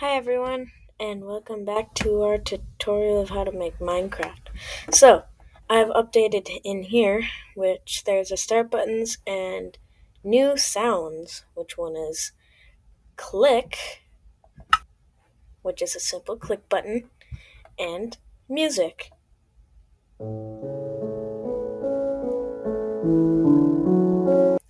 Hi everyone, and welcome back to our tutorial of how to make Minecraft. So, I've updated in here, which there's a start buttons and new sounds, which one is click, which is a simple click button, and music.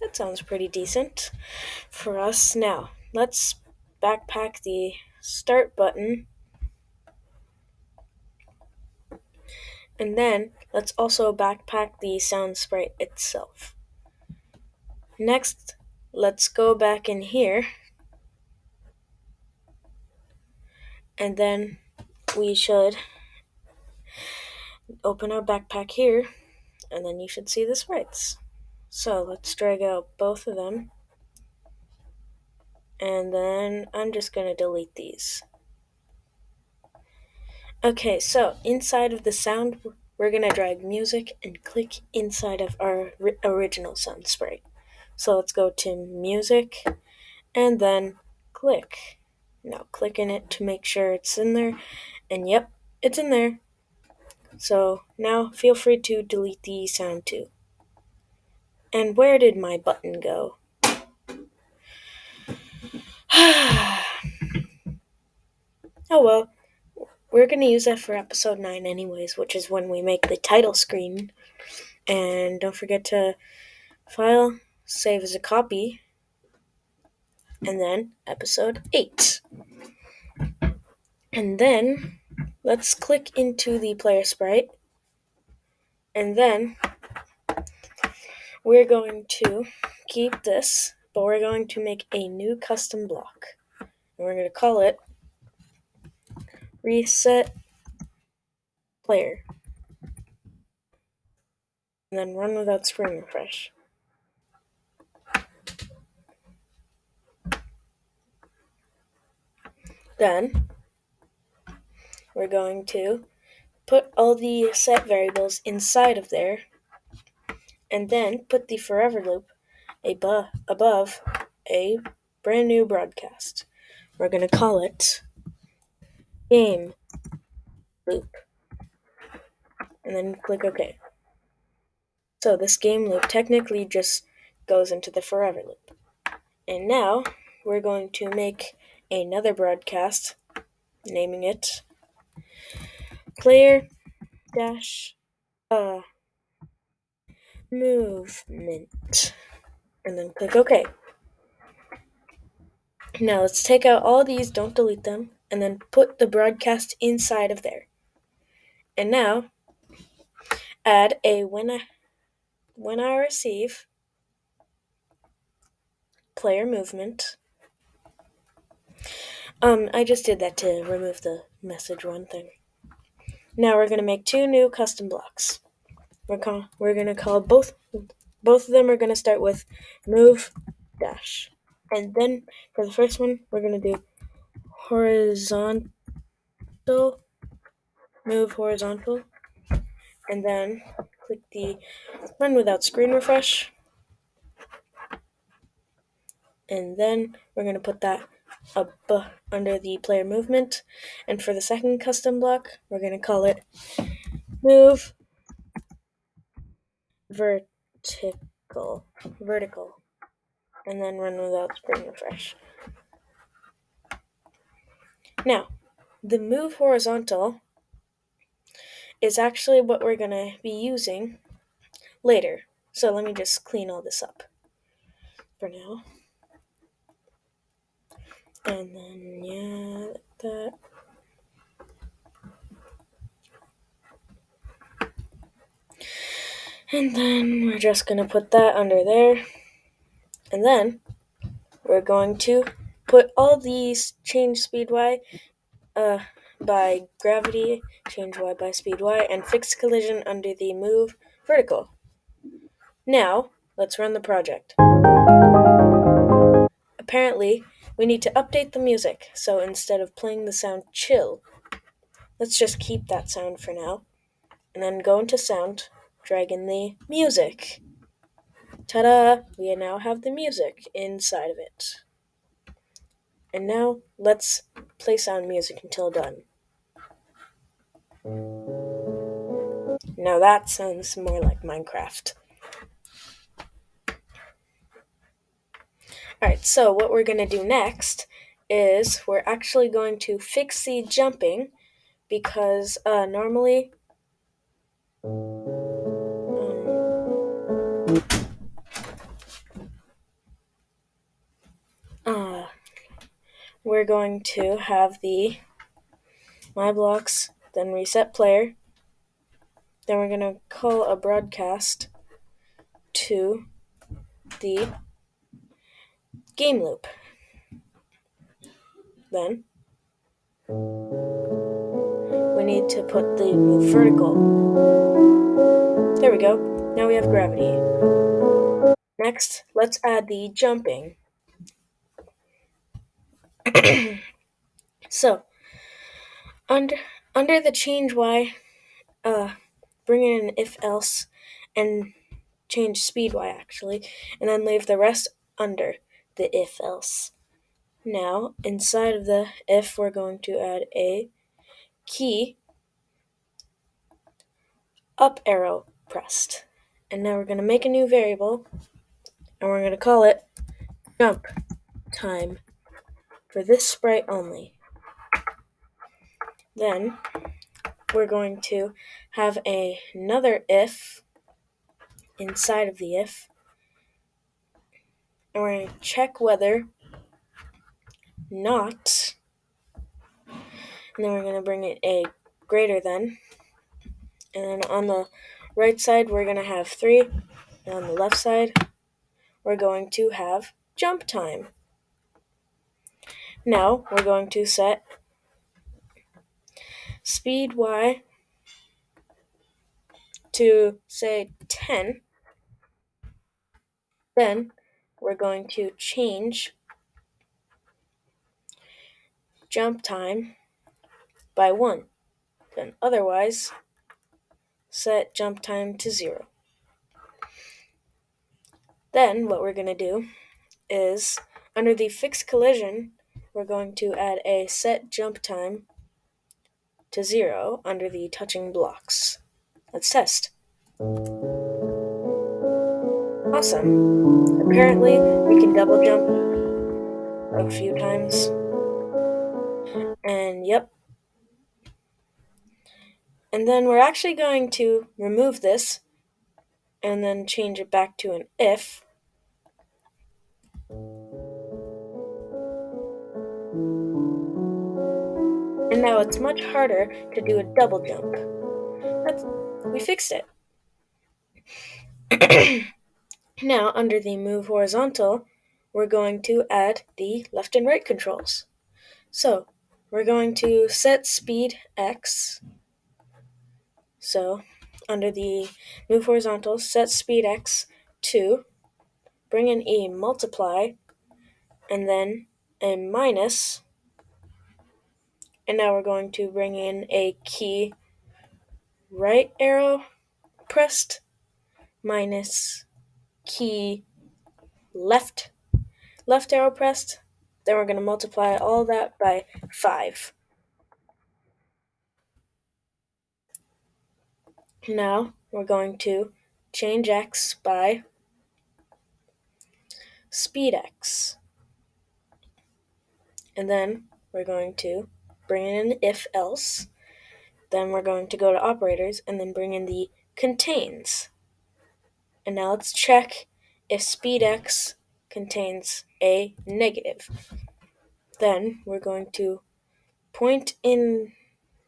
That sounds pretty decent for us. Now, let's backpack the start button, and then let's also backpack the sound sprite itself. Next, let's go back in here, and then we should open our backpack here, and then you should see the sprites. So let's drag out both of them, and then I'm just going to delete these. Okay, so inside of the sound, we're going to drag music and click inside of our original sound sprite. So let's go to music, and then click. Now click in it to make sure it's in there, and yep, it's in there. So now feel free to delete the sound too. And where did my button go? Oh well, we're going to use that for episode 9 anyways, which is when we make the title screen. And don't forget to file, save as a copy, and then episode 8. And then let's click into the player sprite, and then we're going to keep this, but we're going to make a new custom block. And we're going to call it reset player, and then run without screen refresh. Then we're going to put all the set variables inside of there, and then put the forever loop above a brand new broadcast. We're going to call it game loop, and then click OK. So this game loop technically just goes into the forever loop. And now we're going to make another broadcast, naming it player dash movement, and then click OK. Now let's take out all these, don't delete them, and then put the broadcast inside of there. And now add a when I receive player movement. I just did that to remove the message one thing. Now we're gonna make two new custom blocks. We're gonna call both of them are gonna start with move dash. And then for the first one, we're gonna do horizontal, move horizontal, and then click the run without screen refresh. And then we're going to put that up under the player movement. And for the second custom block, we're going to call it move vertical, and then run without screen refresh. Now, the move horizontal is actually what we're going to be using later. So let me just clean all this up for now. And then, yeah, that. And then we're just going to put that under there. And then we're going to put all these change speed y by gravity, change y by speed y, and fixed collision under the move vertical. Now, let's run the project. Apparently, we need to update the music, so instead of playing the sound chill, let's just keep that sound for now, and then go into sound, drag in the music. Ta-da! We now have the music inside of it. And now let's play sound music until done. Now that sounds more like Minecraft. Alright, so what we're going to do next is we're actually going to fix the jumping because normally uh, we're going to have the my blocks, then reset player, then we're going to call a broadcast to the game loop. Then we need to put the move vertical. There we go. Now we have gravity. Next, let's add the jumping. So, under under the change y, bring in an if else and change speed y actually, and then leave the rest under the if else. Now, inside of the if, we're going to add a key up arrow pressed. And now we're going to make a new variable, and we're going to call it jump time for this sprite only. Then we're going to have another if inside of the if, and we're going to check whether not, and then we're going to bring it a greater than, and then on the right side we're going to have 3, and on the left side we're going to have jump time. Now we're going to set speed y to say 10. Then we're going to change jump time by 1. Then otherwise set jump time to 0. Then what we're going to do is under the fixed collision, we're going to add a set jump time to 0 under the touching blocks. Let's test. Awesome. Apparently, we can double jump a few times. And yep. And then we're actually going to remove this and then change it back to an if. And now it's much harder to do a double jump. We fixed it. Now, under the move horizontal, we're going to add the left and right controls. So, we're going to set speed X. So, under the move horizontal, set speed X to bring in a multiply and then a minus. And now we're going to bring in a key right arrow pressed minus key left arrow pressed. Then we're going to multiply all that by 5. Now we're going to change x by speed x. And then we're going to bring in an if else. Then we're going to go to operators and then bring in the contains. And now let's check if speed x contains a negative. Then we're going to point in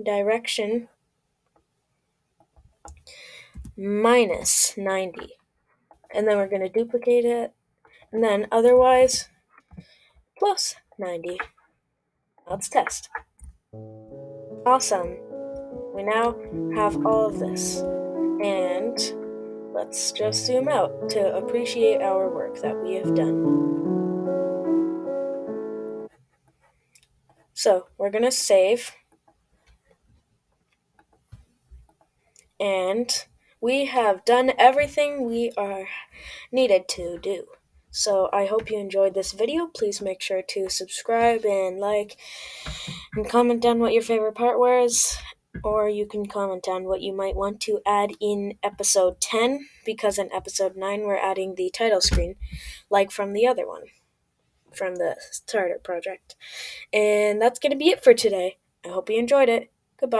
direction minus 90. And then we're going to duplicate it. And then otherwise plus 90. Let's test. Awesome. We now have all of this. And let's just zoom out to appreciate our work that we have done. So we're going to save. And we have done everything we are needed to do. So I hope you enjoyed this video. Please make sure to subscribe and like and comment down what your favorite part was. Or you can comment down what you might want to add in episode 10, because in episode 9 we're adding the title screen, like from the other one, from the starter project. And that's going to be it for today. I hope you enjoyed it. Goodbye.